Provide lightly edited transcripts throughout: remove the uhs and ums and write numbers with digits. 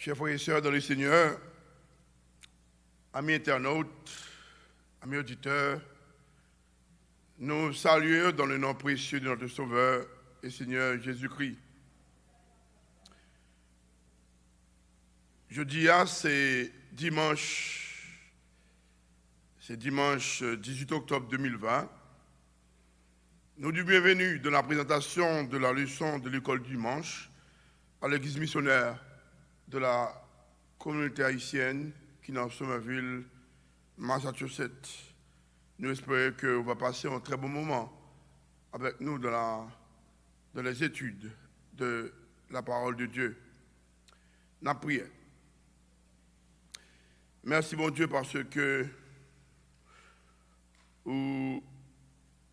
Chers frères et sœurs dans le Seigneur, amis internautes, amis auditeurs, nous saluons dans le nom précieux de notre Sauveur et Seigneur Jésus-Christ. Jeudi, c'est dimanche 18 octobre 2020. Nous du bienvenue dans la présentation de la leçon de l'école du dimanche à l'église missionnaire de la communauté haïtienne qui est dans Somerville, Massachusetts. Nous espérons que vous allez passer un très bon moment avec nous dans les études de la parole de Dieu. Nous prions. Merci bon Dieu parce que vous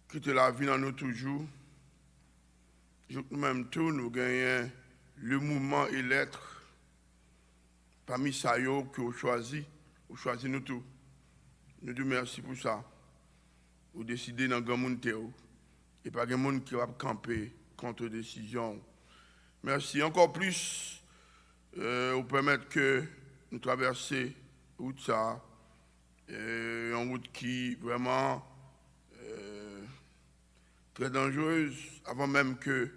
quittez la vie dans nous toujours. Nous-mêmes tous, nous gagnons le mouvement et l'être parmi ça que vous choisissez nous tous. Nous disons merci pour ça. Vous décidez dans le grand monde et pas de monde qui va camper contre décision. Merci encore plus vous permettre que nous traversions route ça, une route qui vraiment très dangereuse avant même que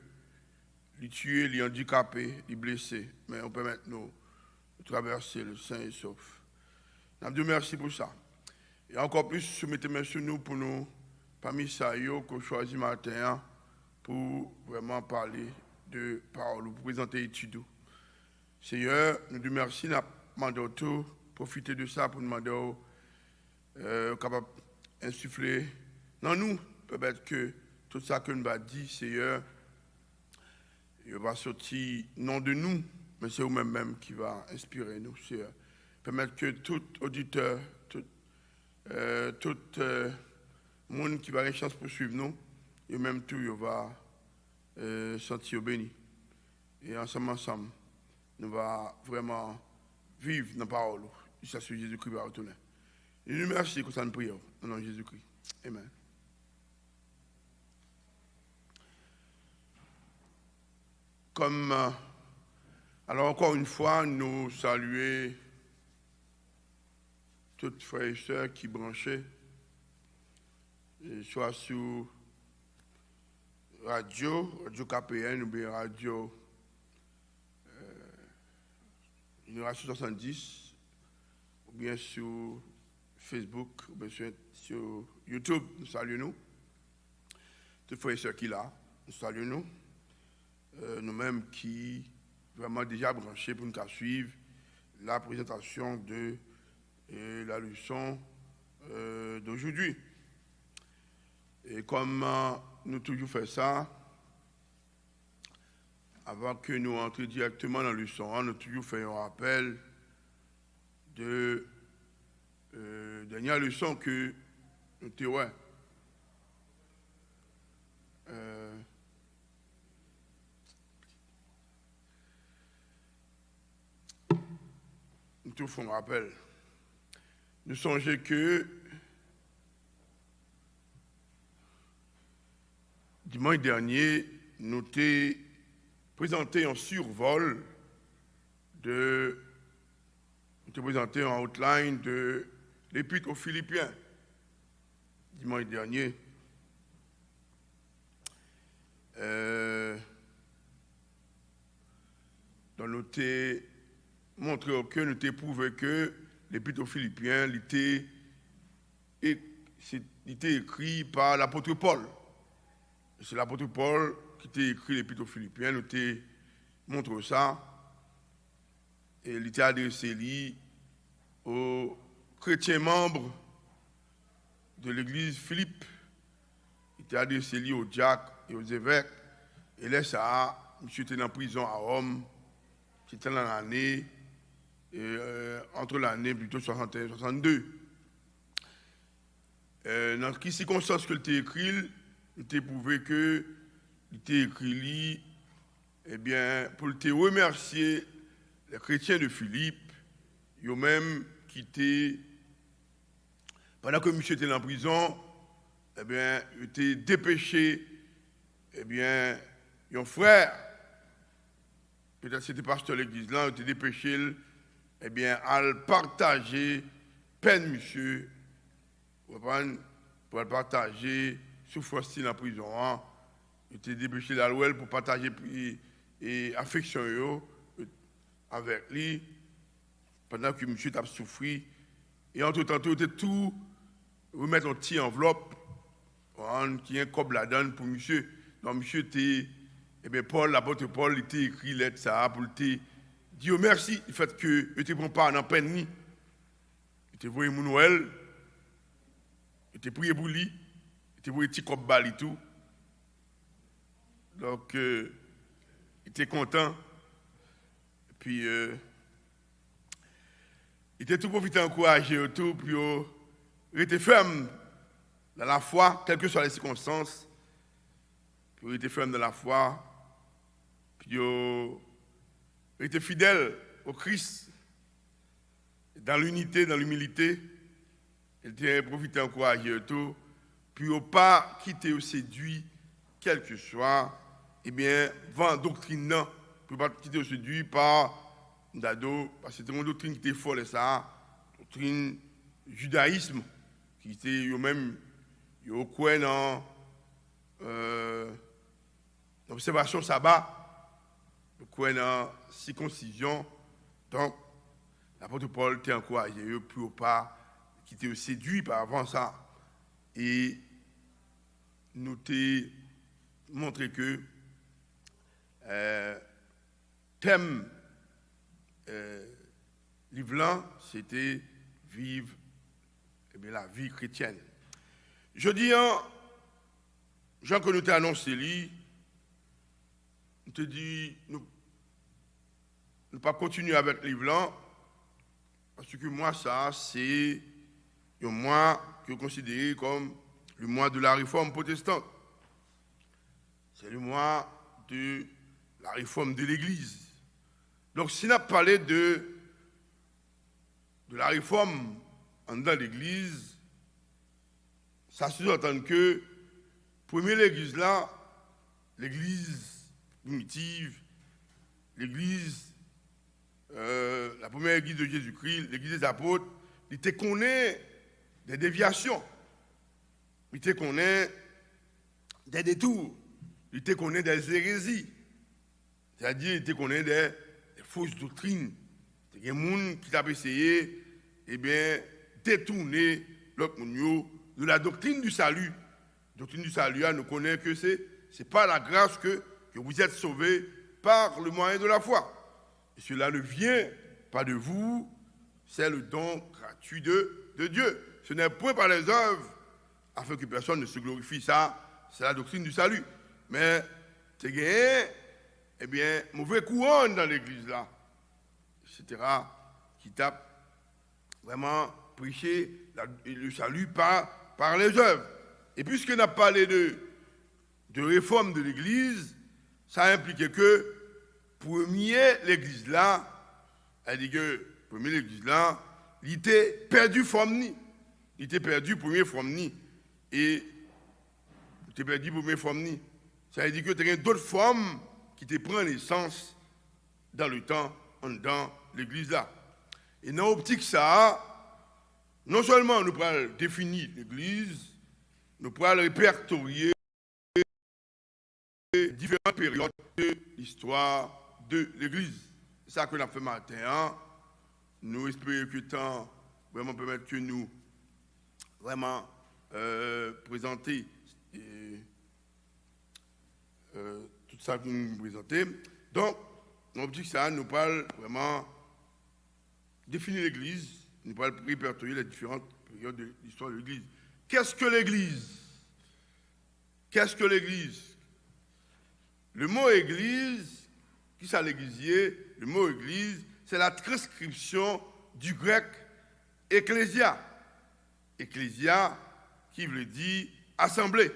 les tuer, les handicapés, les blessés. Mais on permet nous traverser le sain et sauf. Nous disons merci pour ça. Et encore plus, soumettez main sur nous pour nous, parmi ça, qu'on choisit matin pour vraiment parler de parole, pour présenter l'étude. Seigneur, nous disons merci, nous demandons tout, profiter de ça pour nous demander capable d'insuffler dans nous, peut-être que tout ça que nous avons dit, Seigneur, il va sortir non de nous, mais c'est vous-même qui va inspirer nous, Seigneur. Permettre que tout auditeur, tout monde qui va avoir une chance pour suivre nous, et même tout, il va sentir béni. Et ensemble, nous va vraiment vivre dans la parole. Jusqu'à ce que Jésus-Christ va retourner. Et nous remercions que ça nous prie. Au nom de Jésus-Christ. Amen. Alors encore une fois, nous saluons toutes frères et sœurs qui branchaient, soit sur radio KPN ou bien radio Génération 70, ou bien sur Facebook, ou bien sur YouTube, nous saluons. Toutes frères et sœurs qui là, nous saluons. Nous-mêmes qui vraiment déjà branchés pour nous suivre la présentation de la leçon d'aujourd'hui. Et comme nous toujours fait ça, avant que nous entrions directement dans la leçon, nous toujours fait un rappel de la dernière leçon que nous avons. Nous tout faisons un rappel. Nous songeons que dimanche dernier, nous avons présenté un survol nous avons présenté un outline de l'Épître aux Philippiens. Dimanche dernier. Nous avons montré que nous avons prouvé que l'Épître aux Philippiens était écrit par l'apôtre Paul. C'est l'apôtre Paul qui a écrit l'Épître aux Philippiens. Nous avons montré ça. Et il était adressé aux chrétiens membres de l'église Philippe. Il était adressé aux diacres et aux évêques. Et là, ça, monsieur était en prison à Rome. C'était dans l'année, entre l'année plutôt 61 et 62. Dans quelles circonstances qu'il était écrit, il était prouvé que il était écrit, eh bien, pour te remercier les chrétiens de Philippe, eux-mêmes qui étaient, pendant que monsieur était en prison, eh bien, il était dépêché, eh bien, un frère, peut-être c'était pasteur de l'église là, il était dépêché, eh bien, à le partager, peine, monsieur, pour le partager, souffrance dans la prison, hein. Il était dépêché la loi pour partager et affection avec lui, pendant que monsieur t'a souffert. Et entre-temps, il était tout remettre en petite enveloppe, qui est un cob là-dedans pour monsieur. Donc, monsieur était, eh bien, Paul, l'apôtre Paul, il était écrit lettre ça pour te dire merci du fait que il te prend pas en peine ni. Il te voyé mon Noël, il te prié pour lui, il te voyé petit cob bal et tout. Donc, il était content. Et puis, il était tout profité encouragé autour, puis il était ferme dans la foi, quelles que soient les circonstances. Puis il était ferme dans la foi. Puis il était fidèle au Christ, dans l'unité, dans l'humilité. Il était profité encouragé autour. Puis il n'a pas quitté ou séduit, quel que soit, eh bien, vent doctrine, non. Puis pas quitter ou séduit par Dado, parce que c'était une doctrine qui était folle, ça, doctrine judaïsme, qui était eux-mêmes, ils croient dans l'observation sabbat, ils croient dans circoncision. Donc, l'apôtre Paul était encouragé eux pour pas qui étaient séduits par avant ça. Et nous t'ai montré que thème livre là, c'était vivre la vie chrétienne. Je dis, Jean, que nous t'ai annoncé, nous te dit, nous ne pas continuer avec le livre là, parce que moi, ça, c'est un mois que je considère comme le mois de la réforme protestante. C'est le mois de la réforme de l'Église. Donc, si on a parlé de la réforme dans l'Église, ça sous-entend que, première l'Église là, l'Église primitive, l'Église, la première Église de Jésus-Christ, l'Église des apôtres, il te connaît des déviations, il te connaît des détours, il te connaît des hérésies, c'est-à-dire il te connaît des fausses doctrines. Il y a des gens qui ont essayé de détourner l'autre monde de la doctrine du salut. La doctrine du salut, nous connaissons que ce n'est pas la grâce que vous êtes sauvés par le moyen de la foi. Et cela ne vient pas de vous, c'est le don gratuit de Dieu. Ce n'est point par les œuvres, afin que personne ne se glorifie. Ça, c'est la doctrine du salut. Mais c'est gagné, mauvais courant dans l'église là, etc., qui tape vraiment prêcher le salut par les œuvres. Et puisqu'on a parlé de réforme de l'église, ça implique que premier l'église là, elle dit que premier l'église là, il était perdu forme ni. Il était perdu premier forme ni. Et il était perdu premier forme ni. Ça veut dire que tu as d'autres formes qui te prennent naissance dans le temps, dans l'église là. Et dans l'optique ça, non seulement nous pourrons définir l'église, nous pourrons répertorier différentes périodes de l'histoire de l'église. C'est ça que nous avons fait matin. Hein? Nous espérons que le temps vraiment permettre que nous vraiment présenter tout ça que nous présentons. Donc, l'objectif, ça, nous parle vraiment définir l'Église, nous parle répertorier les différentes périodes de l'histoire de l'Église. Qu'est-ce que l'Église? Qu'est-ce que l'Église? Le mot Église, qui ça l'églisier? Le mot Église, c'est la transcription du grec ecclésia. Ecclésia, qui veut dire assemblée.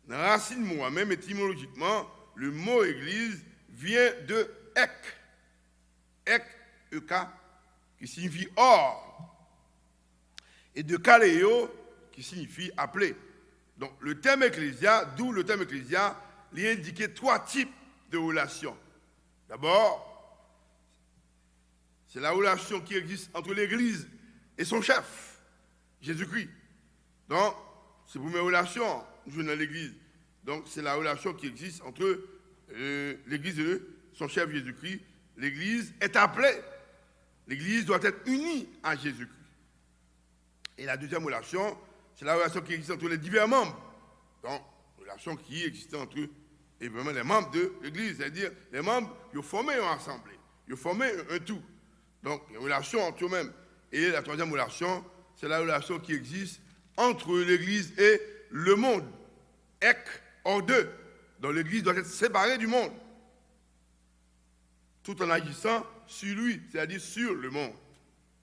Dans la racine mot, même étymologiquement, le mot église vient de ek. Ek, ek, qui signifie or. Et de kaléo, qui signifie appeler. Donc le terme ecclésia, d'où le terme ecclésia, il indiquait trois types de relations. D'abord, c'est la relation qui existe entre l'Église et son chef, Jésus-Christ. Donc, c'est pour mes relations, je suis dans l'Église. Donc, c'est la relation qui existe entre l'Église et son chef Jésus-Christ. L'Église est appelée. L'Église doit être unie à Jésus-Christ. Et la deuxième relation, c'est la relation qui existe entre les divers membres. Donc, relation qui existe entre et vraiment les membres de l'Église, c'est-à-dire les membres qui ont formé une assemblée, ils ont formé un tout. Donc, une relation entre eux-mêmes. Et la troisième relation, c'est la relation qui existe entre l'Église et le monde. Ek, hors d'eux. Donc, l'Église doit être séparée du monde, tout en agissant sur lui, c'est-à-dire sur le monde.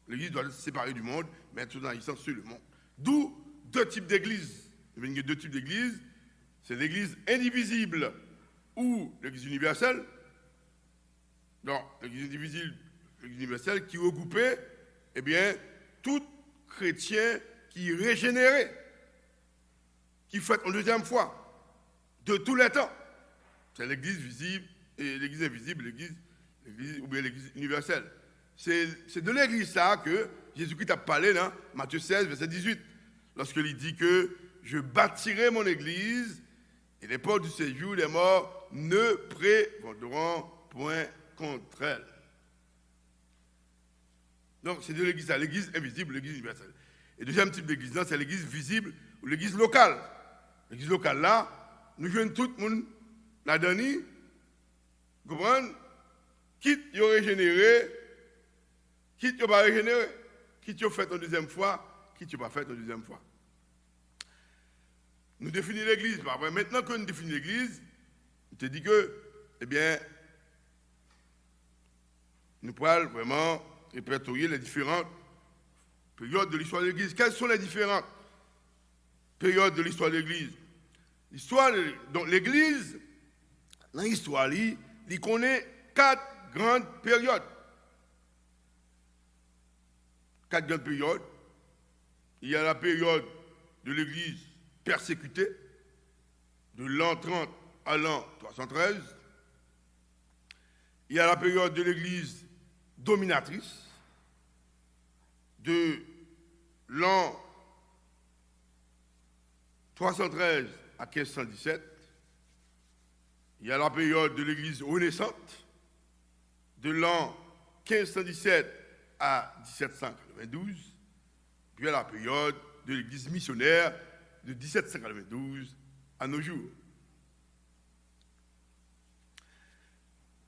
L'Église doit être séparée du monde, mais tout en agissant sur le monde. D'où deux types d'églises. Il y a deux types d'églises. C'est l'Église indivisible ou l'Église universelle. Donc, l'Église indivisible, l'Église universelle qui regroupait, eh bien, tout chrétien qui est régénéré, qui fait une deuxième fois, de tous les temps. C'est l'Église visible et l'Église invisible, l'Église ou bien l'Église universelle. C'est de l'Église ça que Jésus-Christ a parlé dans Matthieu 16, verset 18, lorsqu'il dit que je bâtirai mon Église et les portes du séjour des morts ne prévaudront point contre elle. Donc c'est de l'Église ça, l'Église invisible, l'Église universelle. Et deuxième type d'église, c'est l'Église visible ou l'Église locale. L'Église locale là, nous jouons tout le monde là-dedans, vous comprenez? Quitte à régénérer, quitte à pas régénérer, quitte à fait une deuxième fois, quitte à pas fait une deuxième fois. Nous définissons l'Église. Maintenant que nous définissons l'Église, on te dit que, eh bien, nous pourrons vraiment répertorier les différentes périodes de l'histoire de l'Église. Quelles sont les différentes périodes de l'histoire de l'Église? Donc l'Église, dans l'histoire, il connaît 4 grandes périodes. 4 grandes périodes. Il y a la période de l'Église persécutée, de l'an 30 à l'an 313. Il y a la période de l'Église dominatrice, de l'an 313 à 1517. Il y a la période de l'Église renaissante, de l'an 1517 à 1792. Puis il y a la période de l'Église missionnaire de 1792 à nos jours.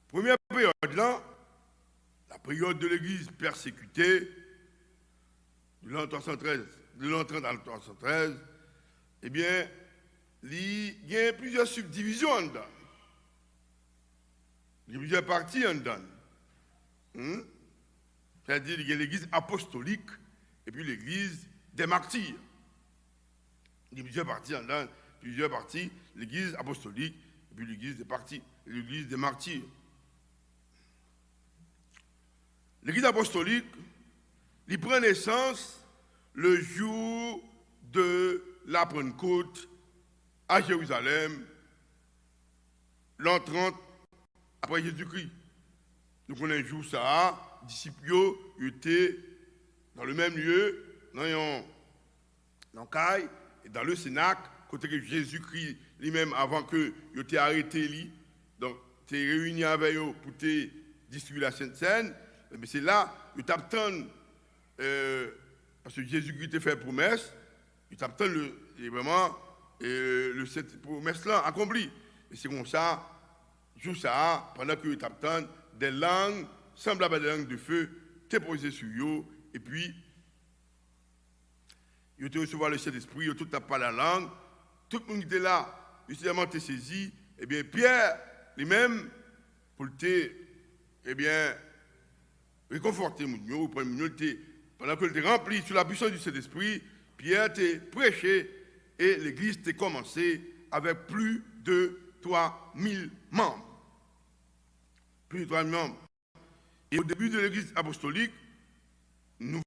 Première période là, la période de l'Église persécutée, de l'an 313, de l'an 30 à l'an 313, eh bien, il y a plusieurs subdivisions en dedans. Il y a plusieurs parties en dedans. C'est-à-dire qu'il y a l'Église apostolique et puis l'Église des martyrs. Il y a plusieurs parties en dedans, plusieurs parties, l'Église apostolique et puis l'Église des parties, l'Église des martyrs. L'Église apostolique, il prend naissance le jour de la Pentecôte à Jérusalem, l'an 30 après Jésus-Christ. Nous connaissons un jour ça, les disciples étaient dans le même lieu, dans le caille et dans le Sénac, côté que Jésus-Christ lui-même, avant que il ait arrêté lui, donc il était réuni avec eux pour distribuer la Sainte Seine. Mais c'est là, il t'attend, parce que Jésus-Christ t'a fait promesse, il t'attend vraiment cette promesse-là accomplie. Et c'est comme ça, jour ça, pendant que il t'attend, des langues semblables à des langues de feu, t'es posé sur eux, et puis, il te recevoir le Saint-Esprit, il tout tape pas la langue, tout le monde qui était là, justement, t'es saisi, et bien, Pierre, lui-même, pour te, eh bien, réconforter mon pendant que tu es rempli sous la puissance du Saint-Esprit, Pierre t'a prêché et l'église t'a commencé avec plus de 3000 membres. Plus de 3000 membres. Et au début de l'église apostolique, nous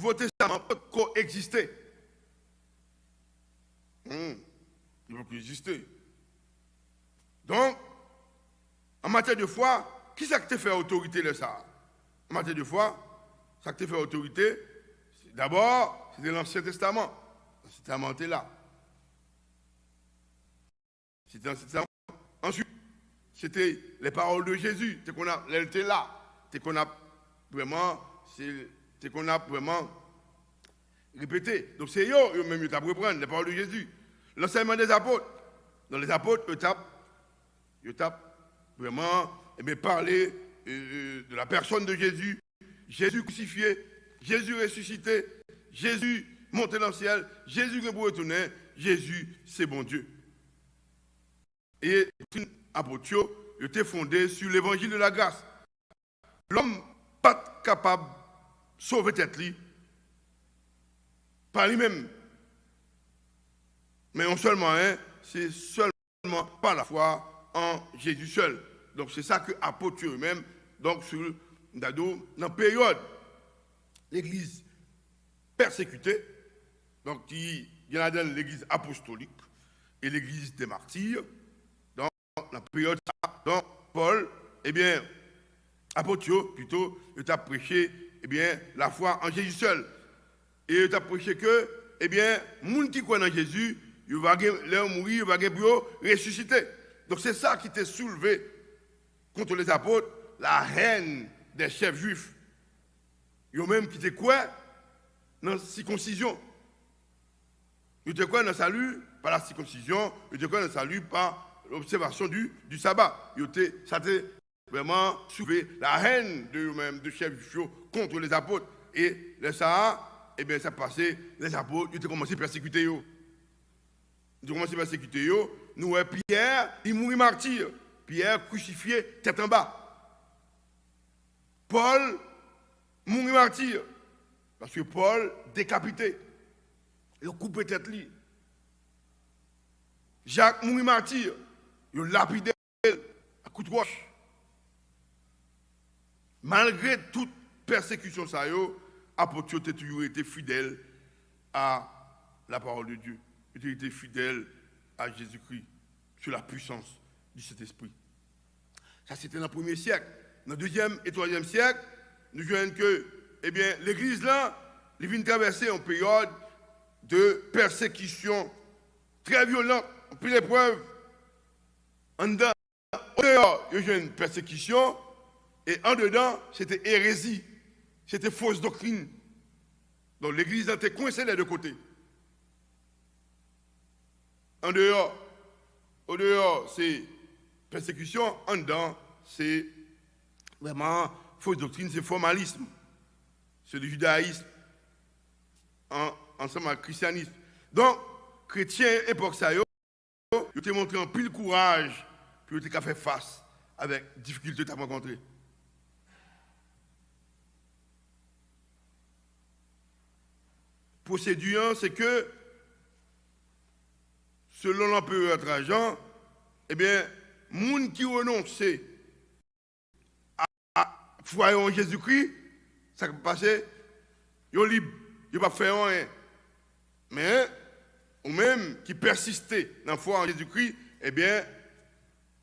Nouveau Testament peut coexister. Il ne peut plus exister. Donc, En matière de foi, qui ça qui te fait autorité le ça? En matière de foi, ça qui te fait autorité, d'abord, c'était l'Ancien Testament. L'Ancien Testament était là. C'était l'Ancien Testament. Ensuite, c'était les paroles de Jésus. Elle était là. C'est qu'on a vraiment répété. Donc c'est eux même qui reprendre les paroles de Jésus. L'enseignement des apôtres. Dans les apôtres, ils tapent vraiment parler de la personne de Jésus. Jésus crucifié, Jésus ressuscité, Jésus monté dans le ciel, Jésus retourné, Jésus c'est bon Dieu. Et l'apôtre était fondé sur l'évangile de la grâce. L'homme pas capable de sauver tête par lui-même. Mais non seulement, c'est seulement par la foi en Jésus seul. Donc c'est ça que l'apôtre eux-mêmes, donc sur dans la période, l'église persécutée, donc il y en a dans l'église apostolique et l'église des martyrs, dans la période, donc Paul, apôtre plutôt, il a prêché, la foi en Jésus seul. Et il a prêché que, les gens qui croient en Jésus, ils vont mourir, ils vont ressusciter. Donc c'est ça qui t'a soulevé contre les apôtres, la haine des chefs juifs. Ils ont même quitté quoi dans la circoncision. Ils étaient quoi dans le salut par la circoncision, ils étaient quoi dans le salut par l'observation du sabbat. Ça a vraiment soulevé la haine de eux-mêmes, de chefs juifs contre les apôtres. Et ça, ça passait, les apôtres, ils ont commencé à persécuter eux. Ils ont commencé à persécuter eux. Nous, Pierre, il mourit martyr. Pierre crucifié, tête en bas. Paul mourit martyr. Parce que Paul décapité. Il a coupé tête li. Jacques mourit martyr. Il a lapidé à coup de roche. Malgré toute persécution, l'apôtre a toujours été fidèle à la parole de Dieu. Il a été fidèle à Jésus-Christ sur la puissance du Saint-Esprit. Ça, c'était dans le 1er siècle. Dans le 2e et 3e siècle, nous voyons que l'Église, là, elle vient traverser une période de persécution très violente, puis l'épreuve. En dedans, au dehors, il y a une persécution, et en dedans, c'était hérésie, c'était fausse doctrine. Donc l'Église était coincée des deux côtés. En dehors, au dehors, c'est persécution, en dedans, c'est vraiment fausse doctrine, c'est formalisme. C'est le judaïsme ensemble avec le christianisme. Donc, chrétiens, époque ça, ils ont montré un pile courage, puis ils ont fait face avec les difficultés qu'ils ont rencontrées. Procédure, c'est que, selon l'empereur Trajan, les gens qui renoncent à foi en Jésus-Christ, ça peut passer, ils sont libres, ils ne peuvent pas faire rien. Mais, ou même qui persistaient dans la foi en Jésus-Christ, ils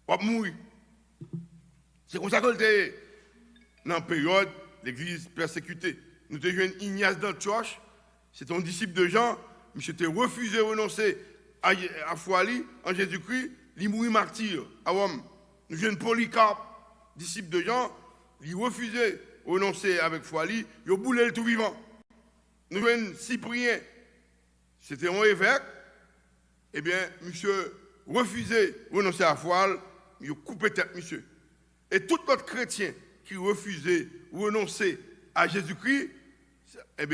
vont mourir. C'est comme ça qu'on était dans la période de l'Église persécutée. Nous avons eu Ignace d'Antioche, c'est un disciple de Jean, mais s'était refusé de renoncer à foi en Jésus-Christ, il mourit martyr à Rome. Nous avons Polycarpe, disciple de Jean, il refusait de renoncer avec foi, il a boulé le tout vivant. Nous avons Cyprien, c'était un évêque, monsieur refusait de renoncer à la foi, il a coupé tête, monsieur. Et tout autre chrétien qui refusait de renoncer à Jésus-Christ, il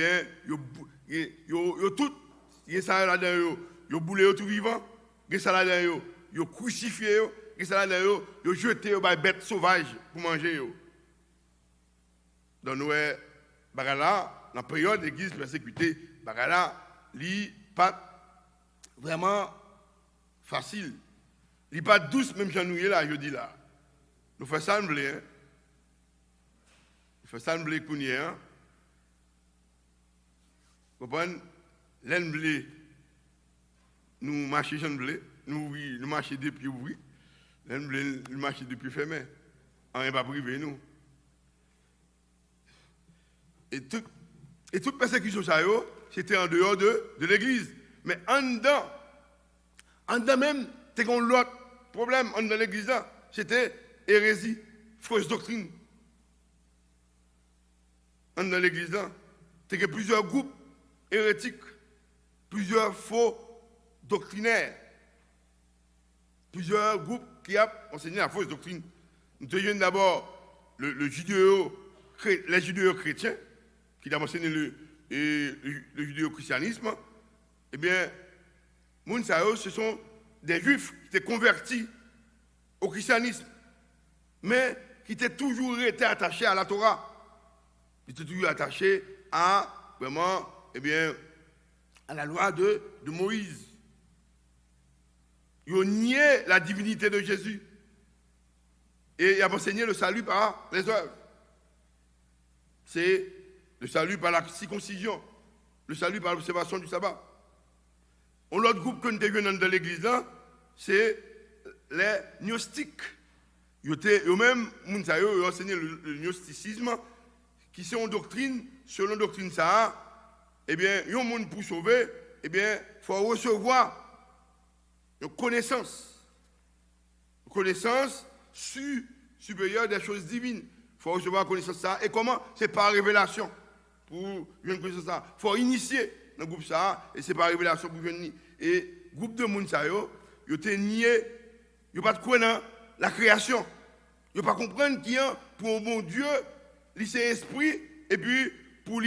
y a ça là-dedans, il a boulé tout vivant, il y a ça là-dedans, il a crucifié, il y a ça là-dedans, il a jeté des bêtes sauvages pour manger. Donc nous, dans la période de l'Église persécutée, il n'est pas vraiment facile. Il n'est pas douce, même j'en ai là, je dis là. Nous faisons ça en blé. Nous faisons ça en blé qu'on y est. Vous comprenez? L'aine blé, nous marchons en blé, nous marchons des pieds ouvris. Le marché depuis fermé. On n'est pas privé, nous. Et toute persécution, c'était en dehors de l'église. Mais en dedans même, c'est qu'on l'autre problème en dedans l'église là, c'était hérésie, fausse doctrine. En dedans l'église là, c'est que plusieurs groupes hérétiques, plusieurs faux doctrinaires, plusieurs groupes qui ont enseigné la fausse doctrine. Nous tenions d'abord les judéo-chrétiens, qui ont enseigné le judéo-christianisme. Eh bien, ce sont des juifs qui étaient convertis au christianisme, mais qui étaient toujours été attachés à la Torah. Ils étaient toujours attachés à, vraiment, eh bien, à la loi de Moïse. Ils ont nié la divinité de Jésus. Et ils ont enseigné le salut par les œuvres. C'est le salut par la circoncision, le salut par l'observation du sabbat. L'autre groupe que nous avons dans l'église, c'est les gnostiques. Eux-mêmes, ils ont enseigné le gnosticisme, qui sont une doctrine, selon doctrine ça, eh bien, il y a un monde pour sauver, eh bien, il faut recevoir une connaissance supérieure des choses divines. Il faut recevoir la connaissance ça. Et comment? C'est par révélation. Pour une connaissance ça. Il faut initier dans le groupe ça, et c'est par révélation pour venir. Et le groupe de monde ça, ils ont nié, ils n'ont pas de quoi dans la création. Ils n'ont pas comprendre qu'il y a pour un bon Dieu, c'est esprit, et puis pour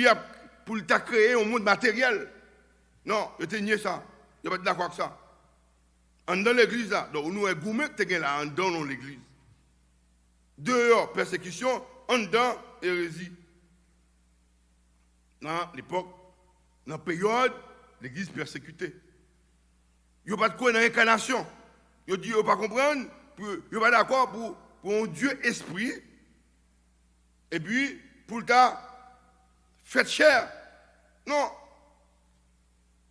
t'a créé un monde matériel. Non, ils ont nié ça. Ils n'ont pas d'accord avec ça. En dans l'église là, donc nous avons gourmet qui est là, en dans l'église. Dehors, persécution, en dedans, hérésie. Dans l'époque, dans la période, l'église persécutée. Ils n'ont pas de quoi dans l'incarnation. Ils disent, ils n'ont pas comprendre, ils n'ont pas d'accord pour un Dieu esprit, et puis pour ta fait chair. Non.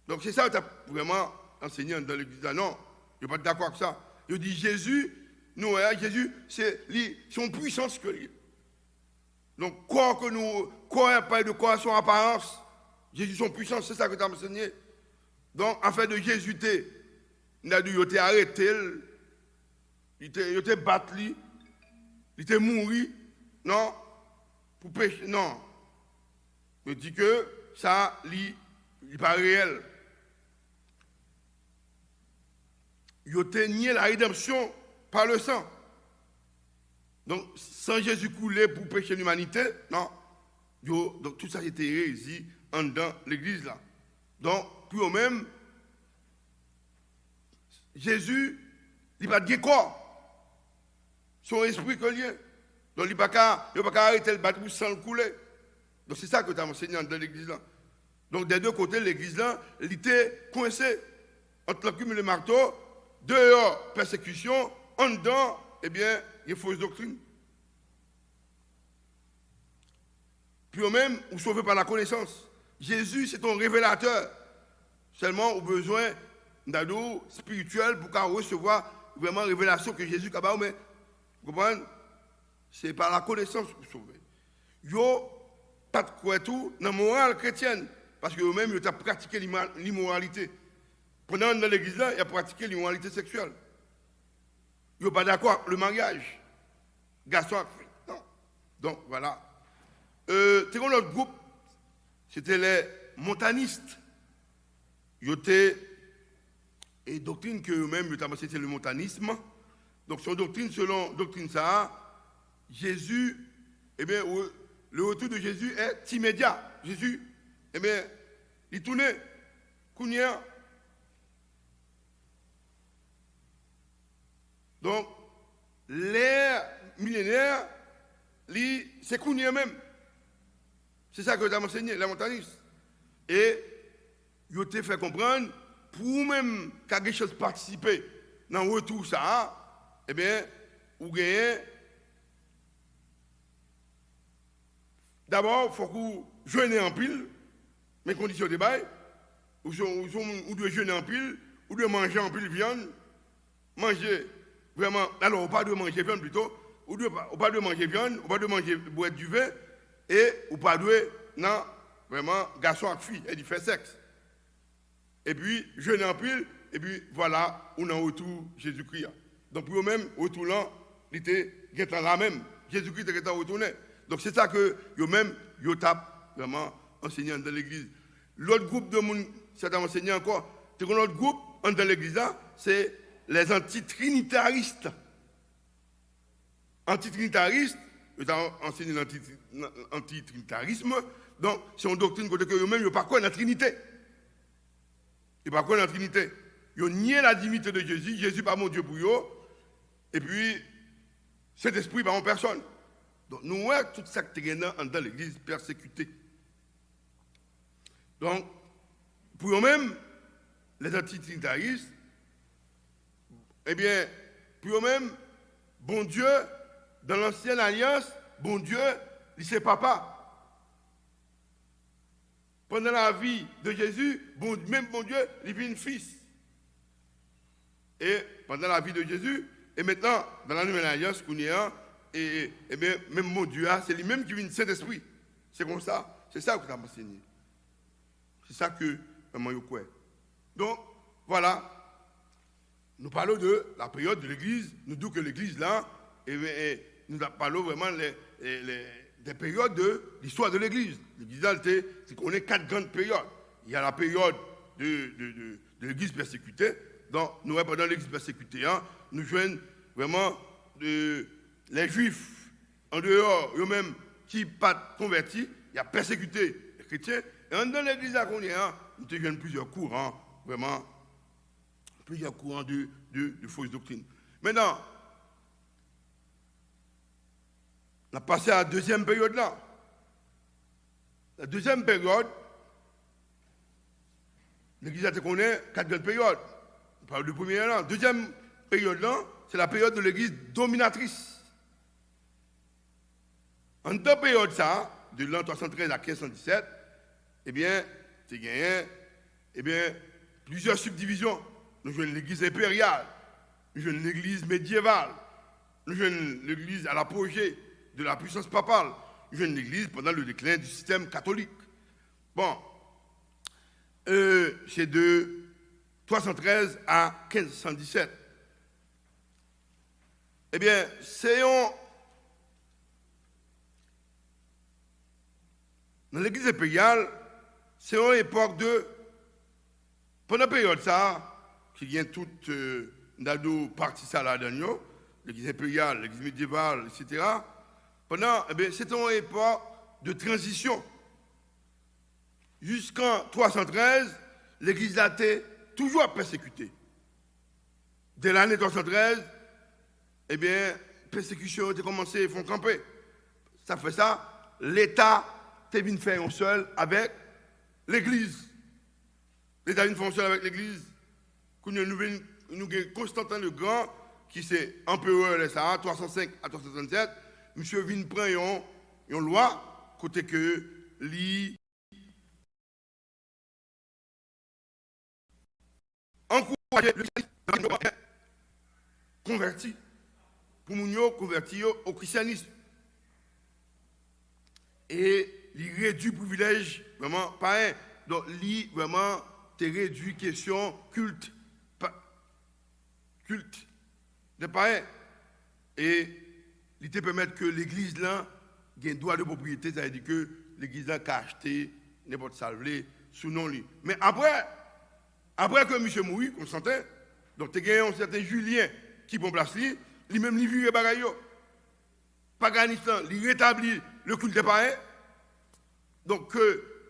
Donc c'est ça que tu as vraiment enseigné dans l'église. Non, ils n'ont pas d'accord avec ça. Ils disent, Jésus, Jésus, c'est son puissance que lui. Donc, corps pas de corps son apparence, Jésus, son puissance, c'est ça que tu as enseigné. Donc, en fait de Jésus, il a dû arrêter, il était battu, il était mort, non, pour pécher, non. Je dis que ça, il n'est pas réel. Il a nié la rédemption par le sang. Donc, sans Jésus couler pour pécher l'humanité, non. Donc, tout ça, c'était hérésie en dans l'église là. Donc, puis au même, Jésus, il n'a pas de corps. Son esprit que lié. Donc, il n'a pas qu'à arrêter le bateau sans le couler. Donc, c'est ça que tu as enseigné dans l'église là. Donc, des deux côtés, l'église là, il était coincé entre l'enclume et le marteau, dehors, persécution, en dedans, eh bien, il y a fausse doctrine. Puis au même, vous sauvez par la connaissance. Jésus, c'est ton révélateur. Seulement, au besoin d'un spirituel pour recevoir vraiment la révélation que Jésus a fait. Mais, vous comprenez? C'est par la connaissance que vous sauvez. Yo, pas de quoi tout dans la morale chrétienne. Parce que eux-mêmes, ils ont pratiqué l'immoralité. Pendant dans l'église là, ils ont pratiqué l'immoralité sexuelle. Ils n'ont pas d'accord avec le mariage. Garçon, non. Donc voilà. Second notre groupe, c'était les montanistes. Ils étaient et doctrine que eux-mêmes, c'était le montanisme. Donc son doctrine, selon doctrine ça, Jésus, eh bien, le retour de Jésus est immédiat. Jésus, eh bien, il tournait, Kounia. Donc, l'ère millénaire, c'est Kounia même. C'est ça que tu as enseigné, les montanistes. Et ils ont fait comprendre, pour même quelque chose participer dans le retour ça, eh bien, vous gagnez. D'abord, il faut que vous jeûnez en pile, mes conditions de bail, ou devez jeûner en pile, ou devez manger en pile viande, manger vraiment, alors on parle de manger viande plutôt, on parle de manger viande, on parle de manger boire du vin, et on parle de, non, vraiment, garçon et fille, et du fait sexe. Et puis, jeune en pile, et puis voilà, on a autour Jésus-Christ. Donc pour eux-mêmes, autour là, il était là même. Jésus-Christ était retourné. Donc c'est ça que eux-mêmes, ils tapent vraiment enseignant dans l'église. L'autre groupe de monde, certains enseignants encore, l'autre groupe dans l'église, c'est les antitrinitaristes. Antitrinitaristes, ils ont enseigné l'antitrinitarisme. Donc c'est une doctrine que eux-mêmes, ils ne croient pas la Trinité. Ils ne croient pas la Trinité. Ils ont nié la divinité de Jésus. Jésus n'est pas mon Dieu pour eux. Et puis, cet esprit n'est pas en personne. Donc, nous voyons tout ça qui est dans l'église persécutée. Donc, pour eux-mêmes, les antitrinitaristes, eh bien, pour eux-mêmes, bon Dieu, dans l'ancienne alliance, bon Dieu, c'est papa. Pendant la vie de Jésus, même bon Dieu, il vit un fils. Et pendant la vie de Jésus, et maintenant, dans la nouvelle alliance qu'on est, et bien, même mon Dieu, c'est lui-même qui vient du Saint-Esprit. C'est comme ça. C'est ça que tu as enseigné. C'est ça que je crois. Donc, voilà. Nous parlons de la période de l'Église. Nous disons que l'Église, là, nous parlons vraiment des périodes de l'histoire de l'Église. L'Église, c'est qu'on ait 4 grandes périodes. Il y a la période de l'Église persécutée. Donc, nous, pendant l'Église persécutée, nous jouons vraiment les Juifs en dehors, eux-mêmes, qui ne sont pas convertis, il y a persécuté les chrétiens. Et dans l'Église qu'on est, nous avons plusieurs courants, vraiment, plusieurs courants de fausses doctrines. Maintenant, on a passé à la deuxième période là. La deuxième période, l'Église a été connue 4 grandes périodes. On parle de première là. Deuxième période là, c'est la période de l'Église dominatrice. En 2 périodes, ça, de l'an 313 à 1517, eh bien, tu gagné plusieurs subdivisions. Nous jouons l'Église impériale, nous jouons l'Église médiévale, nous jouons l'Église à l'apogée de la puissance papale, nous jouons l'Église pendant le déclin du système catholique. Bon, c'est de 313 à 1517. Eh bien, c'est dans l'Église impériale, c'est une époque de, pendant la période ça, qui vient toute d'ado partie ça là-dedans, l'Église impériale, l'Église médiévale, etc. Pendant, eh bien, c'est une époque de transition. Jusqu'en 313, l'Église a été toujours persécutée. Dès l'année 313, eh bien, persécution a commencé, ils font camper. Ça fait ça, l'État est venu faire un seul avec l'Église. L'État vient faire un seul avec l'Église. Nous avons Constantin le Grand, qui c'est empereur de ça, 305 à 367. Monsieur vient prendre une loi, côté que lui encourager le converti, pour nous convertir au christianisme. Et il réduit le privilège, vraiment, pas un. Donc, il vraiment, réduit question culte. Culte. De pas un. Et il te permet que l'église là, ait un droit de propriété, ça veut dire que l'église là, a acheté n'importe salvé sous nom lui. Mais après que monsieur mourit, Constantin, donc tu as un certain Julien qui prend place lui-même il vit les bagailles. Paganistan, il rétablit le culte des païens. Donc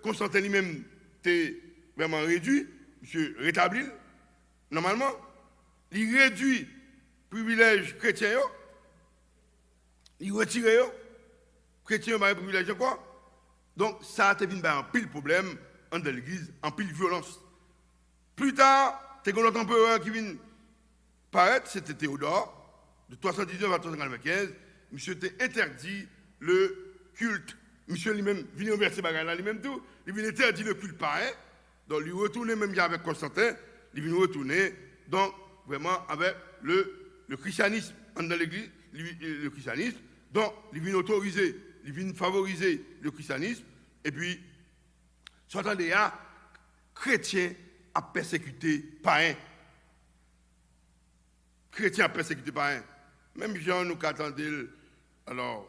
Constantin lui-même t'est vraiment réduit, monsieur rétablit, normalement, il réduit le privilège chrétien, il retire les chrétiens par privilège quoi. Donc ça a été un pile problème dans l'église, en pile violence. Plus tard, tu as un autre empereur qui vient paraître, c'était Théodore, de 319 à 395. Monsieur t'a interdit le culte. Monsieur lui-même vient renverser bagarre lui-même tout. Il vient interdire le culte pareil. Donc il retourne même avec Constantin. Il vient retourner donc vraiment avec le le christianisme, dans l'église, le christianisme, donc il vient autoriser, il vient favoriser le christianisme, et puis, soit en là, chrétien a persécuté païen. Chrétien a persécuté païen. Même Jean nous attendait, alors,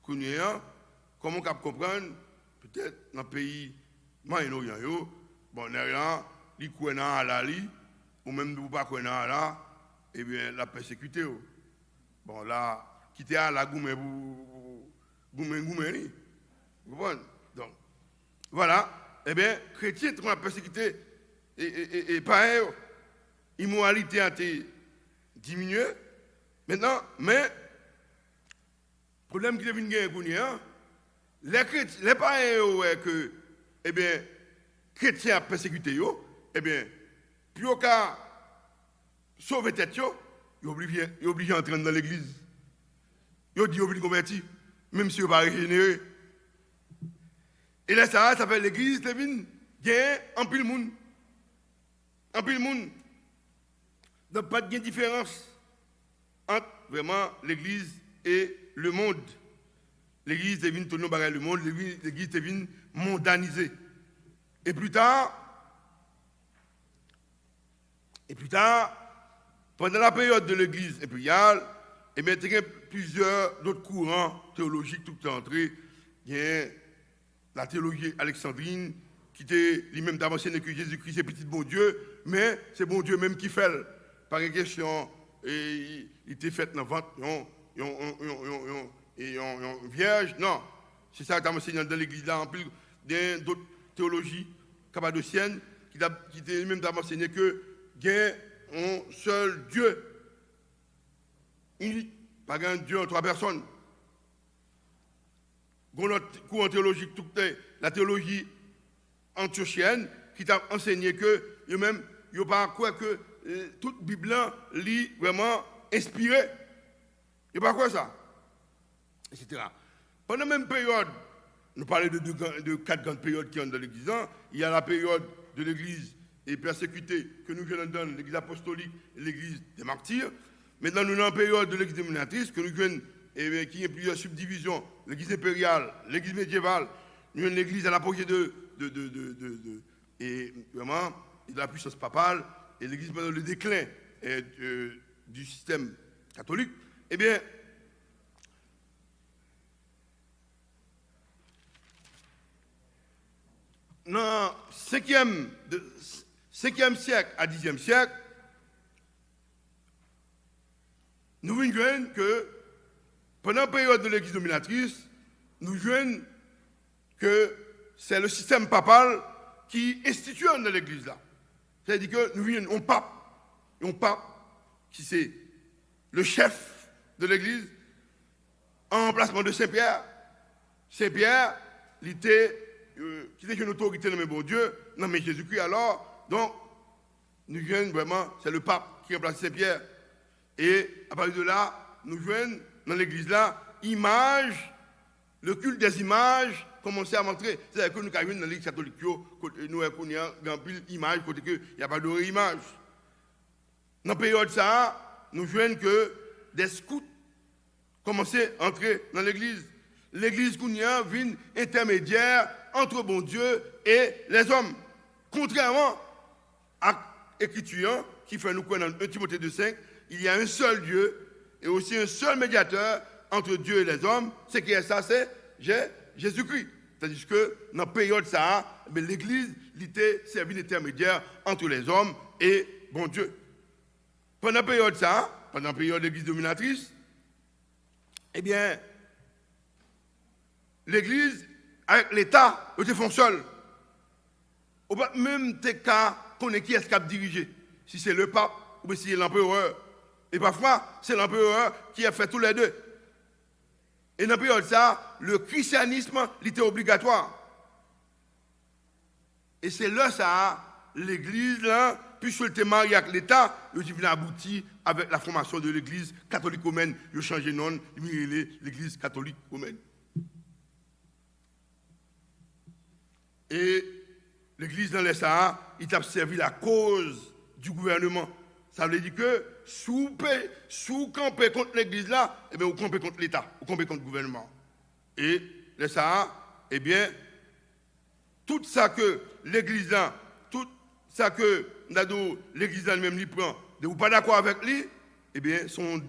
comment on peut comprendre, peut-être dans le pays Moyen-Orient, bon, là, il croit dans Allah, ou même ne pas croire dans Allah, eh bien, la persécuté. Bon, là, quitter Allah, goumé, vous comprenez? Donc, voilà, eh bien, chrétien, on a persécuté, et pareil, immoralité a été diminuée. Maintenant, mais, le problème qui est venu gagner, les païens, que, eh bien, chrétiens a persécuté, eh bien, plus au cas sauver tête, ils sont obligés d'entrer dans l'église. Ils disent qu'ils sont obligés de convertir, même si ils ne sont pas régénérés. Et là, ça s'appelle l'église, il y a un pile monde. Un pile monde. Donc, pas de différence entre vraiment l'église et le monde. L'église est venue tourner par le monde, l'église est venue mondaniser. Et plus tard, pendant la période de l'église impériale, il y a plusieurs autres courants théologiques tout entrés. Il y a la théologie alexandrine, qui était lui-même d'avancé que Jésus-Christ est petit bon Dieu, mais c'est bon Dieu même qui fait. Par une question, il était fait dans le ventre, vierge. Non, c'est ça que tu as enseigné dans l'église là, en plus d'autres théologies cappadociennes qui étaient même enseigné que il y a un seul Dieu, unique, pas un Dieu en trois personnes. Notre courant théologique, la théologie antiochienne, qui t'a enseigné que, même, il n'y a pas quoi que toute Bible lit vraiment inspirée. Il n'y a pas quoi ça, etc. Pendant la même période, nous parlons de 4 grandes périodes qui sont dans l'Église. Il y a la période de l'Église et persécutée que nous venons dans l'Église apostolique et l'Église des martyrs. Maintenant, nous sommes dans la période de l'Église dominatrice que nous venons, qui a plusieurs subdivisions, l'Église impériale, l'Église médiévale, nous avons l'Église à l'apogée et vraiment de la puissance papale et l'Église pendant le déclin du système catholique. Eh bien, dans le 5e siècle à 10e siècle, nous voyons que pendant la période de l'Église dominatrice, nous voyons que c'est le système papal qui institue dans l'Église là. C'est-à-dire que nous voyons un pape qui c'est le chef de l'Église en remplacement de Saint-Pierre. Saint-Pierre, il était qui était une autorité nommée bon Dieu, nommé Jésus-Christ alors, donc nous voyons vraiment, c'est le pape qui remplace Saint-Pierre. Et à partir de là, nous voyons dans l'église là, le culte des images commençait à montrer. C'est-à-dire que nous avons dans l'église catholique, nous avons une image, côté qu'il n'y a pas de image. Dans la période ça, nous voyons que des scouts commençaient à entrer dans l'église. L'église Kounia vient intermédiaire entre bon Dieu et les hommes. Contrairement à l'écriture qui fait nous connaître dans 1 Timothée 2,5, il y a un seul Dieu et aussi un seul médiateur entre Dieu et les hommes. Ce qui est ça, c'est Jésus-Christ. C'est-à-dire que dans la période ça, l'église était servie d'intermédiaire entre les hommes et bon Dieu. Pendant la période ça, pendant la période de l'église dominatrice, eh bien, l'église, avec l'État, ils font seul. Même tes cas, qu'on est qui est-ce qui a dirigé. Si c'est le pape ou si c'est l'empereur. Et parfois, c'est l'empereur qui a fait tous les deux. Et dans la période ça, le christianisme était obligatoire. Et c'est là ça, l'église, là, puisqu'elle était mariée avec l'État, il vient aboutir avec la formation de l'église catholique romaine. Il a changé de nom, il a l'église catholique romaine. Et l'église dans les Sahara, il a servi la cause du gouvernement. Ça veut dire que sous camper contre l'église là, eh bien, vous campez contre l'État, vous campez contre le gouvernement. Et là, ça, eh bien, tout ça que l'église là, tout ça que l'église là elle-même lui prend, de vous pas d'accord avec lui, eh bien, son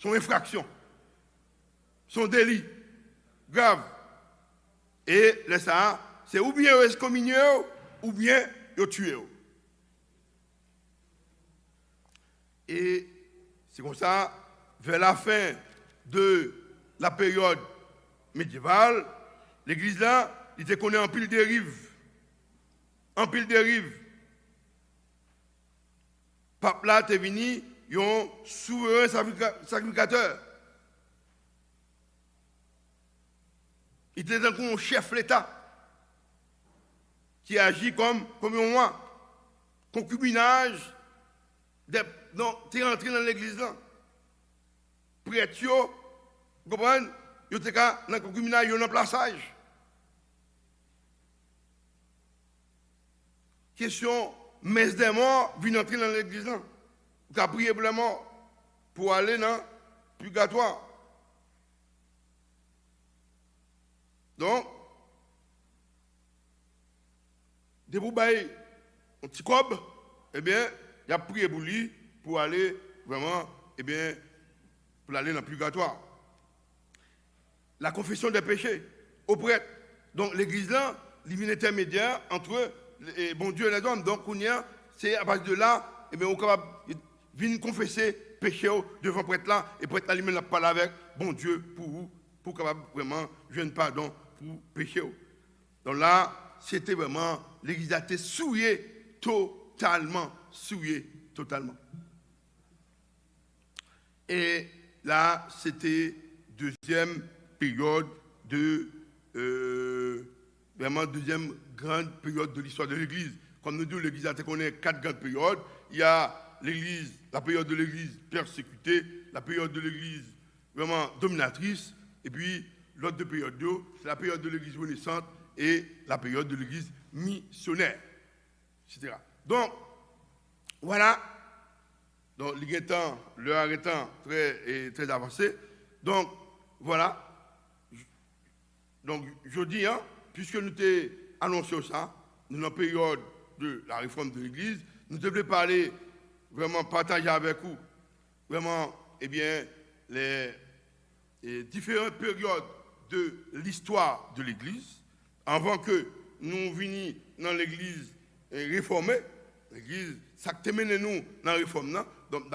infraction, son délit grave. Et là, ça, c'est ou bien excommunié ou bien tué. Et c'est comme ça, vers la fin de la période médiévale, l'église là, il était connu en pile dérive. En pile dérive. Pape là, t'es venu, ils ont souverain sacrificateur. Il était un chef de l'État qui agit comme un roi. Concubinage, donc, tu es rentré dans l'église là. Prêtre, vous comprenez? Vous êtes dans le concubinage, vous êtes dans le plaçage. Question, messe des morts, vient entrer dans l'église là. Vous avez prié pour les morts pour aller dans le purgatoire. Donc, de vous bailler un petit cob, eh bien, il a prié pour lui pour aller vraiment, eh bien, pour aller dans le purgatoire. La confession des péchés au prêtre. Donc, l'église là, il est intermédiaire entre bon Dieu et les hommes. Donc, c'est à partir de là, eh bien, on est capable de venir confesser péché devant le prêtre là, et le prêtre là, lui-même, il parle avec bon Dieu pour vous, pour capable vraiment jouer pardon pour péché. Donc là, c'était vraiment, l'église a été souillée totalement. Et là, c'était deuxième période vraiment deuxième grande période de l'histoire de l'église. Comme nous disons, l'église a connu 4 grandes périodes. Il y a l'église, la période de l'église persécutée, la période de l'église vraiment dominatrice, et puis l'autre 2 périodes, c'est la période de l'église renaissante et la période de l'église missionnaire, etc. Donc, voilà. Donc, l'heure étant très avancée. Donc, voilà. Donc, je dis, puisque nous t'ai annoncé ça, nous, dans la période de la réforme de l'Église, nous devons parler, vraiment partager avec vous, vraiment, eh bien, les différentes périodes de l'histoire de l'Église, avant que nous venions dans l'Église réformée. L'Église, ça que mené nous dans la réforme, donc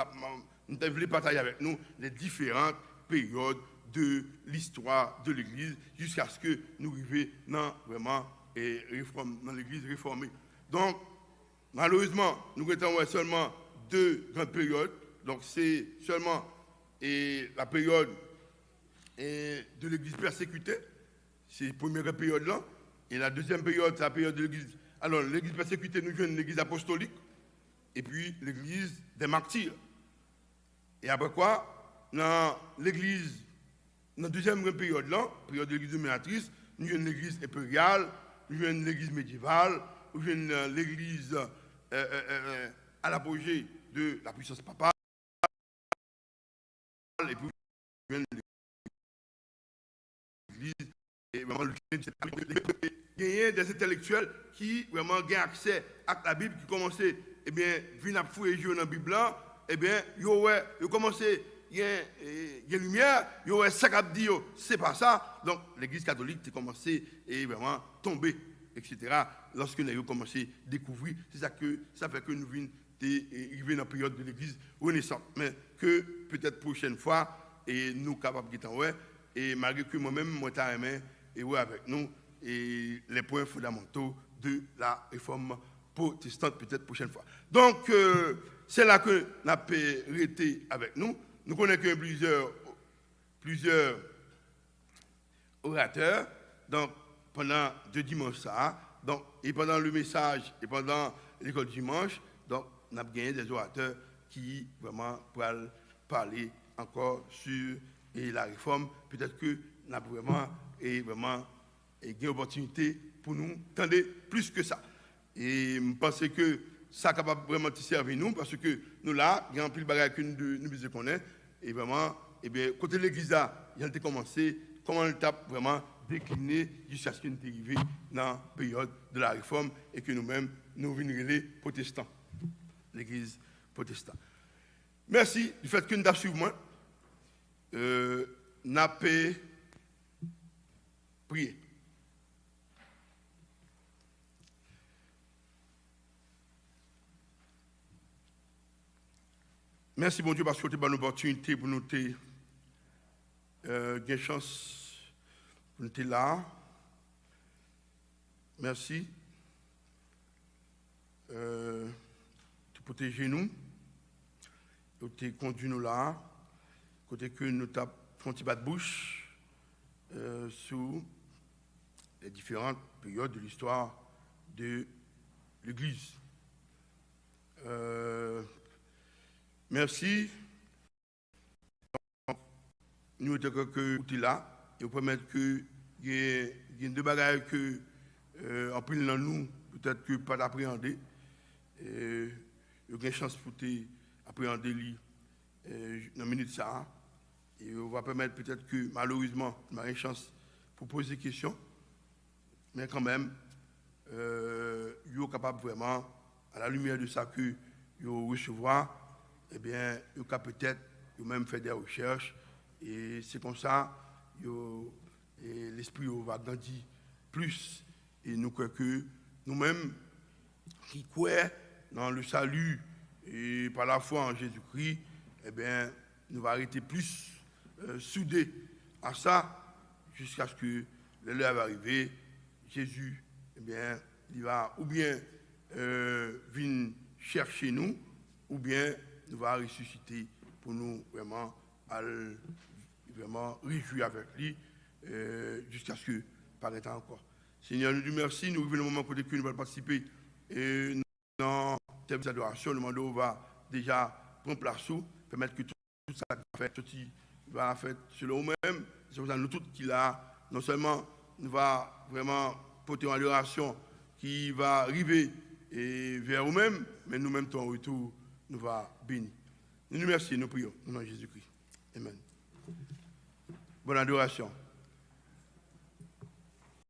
nous devons partager avec nous les différentes périodes de l'histoire de l'Église jusqu'à ce que nous arrivions dans vraiment dans l'Église réformée. Donc, malheureusement, nous avons seulement 2 grandes périodes. Donc, c'est seulement la période de l'Église persécutée, c'est la première période-là. Et la deuxième période, c'est la période de l'Église. Alors, l'Église persécutée, nous avons l'Église apostolique, et puis l'Église des martyrs. Et après quoi, dans l'Église, dans la deuxième période-là, période de l'Église dominatrice, nous avons l'Église impériale, nous avons l'Église médiévale, nous avons l'Église à l'apogée de la puissance papale, et puis nous avons l'Église, et vraiment il y a des intellectuels qui vraiment ont accès à la Bible, qui commençaient, eh bien, venir à fouiller dans la Bible, eh bien, ils ont commencé, il y a lumière, ils ont ça qui dit, c'est pas ça. Donc, l'Église catholique a commencé à vraiment tomber, etc. Lorsque nous avons commencé à découvrir, c'est ça fait que nous venons arriver dans la période de l'Église renaissante. Mais que peut-être prochaine fois, et nous capables de ouais, et malgré que moi-même, moi, et ouais, avec nous, et les points fondamentaux de la réforme protestante, peut-être prochaine fois. Donc, c'est là que nous avons été avec nous. Nous connaissons plusieurs orateurs, donc, pendant 2 dimanches, donc, et pendant le message, et pendant l'école dimanche, donc, nous avons gagné des orateurs qui vraiment pourraient parler encore sur la réforme. Peut-être que nous avons vraiment et une opportunité pour nous tendre plus que ça. Et je pense que ça capable vraiment de servir nous, parce que nous là, il y a un pile de bagages que nous besoin connaître, et vraiment, eh bien, côté de l'église là, il a commencé, comment on tape vraiment décliné jusqu'à ce que nous arrivions dans la période de la réforme et que nous-mêmes, nous venons les protestants, l'église protestante. Merci du fait que nous avons suivi moi. N'a pas prié. Merci bon Dieu parce que tu as une opportunité pour nous gagner chance pour nous être là. Merci. Tu protéger nous. Tu conduis nous là. Côté que nous t'avons fait un petit bas de bouche sur les différentes périodes de l'histoire de l'Église. Merci. Nous sommes que là et vous permettre que il y a deux bagages que en plus dans nous peut-être que pas d'appréhender. Il y a une chance pour appréhender dans minute ça. Et on va permettre peut-être que malheureusement on a une chance pour poser des questions, mais quand même il est capable vraiment à la lumière de ça que vous recevoir. Eh bien, vous pouvez peut-être même faire des recherches et c'est comme ça l'esprit va grandir plus et nous croyons que nous-mêmes qui croyons dans le salut et par la foi en Jésus-Christ, eh bien, nous va arrêter plus soudés à ça jusqu'à ce que l'heure va arriver. Jésus, eh bien, il va ou bien venir chercher nous ou bien nous va ressusciter pour nous vraiment réjouir avec lui jusqu'à ce que paraît encore. Seigneur, nous nous merci, nous vivons le moment pour que nous allons participer dans cette adoration. Le mandat va déjà prendre place, permettre que tout ça va faire selon nous-mêmes. C'est pour ça que nous tous qui là, non seulement nous va vraiment porter en adoration qui va arriver vers nous-mêmes, mais nous-mêmes, ton retour, nous va bénir. Nous nous remercions, nous prions, au nom de Jésus-Christ. Amen. Bonne adoration.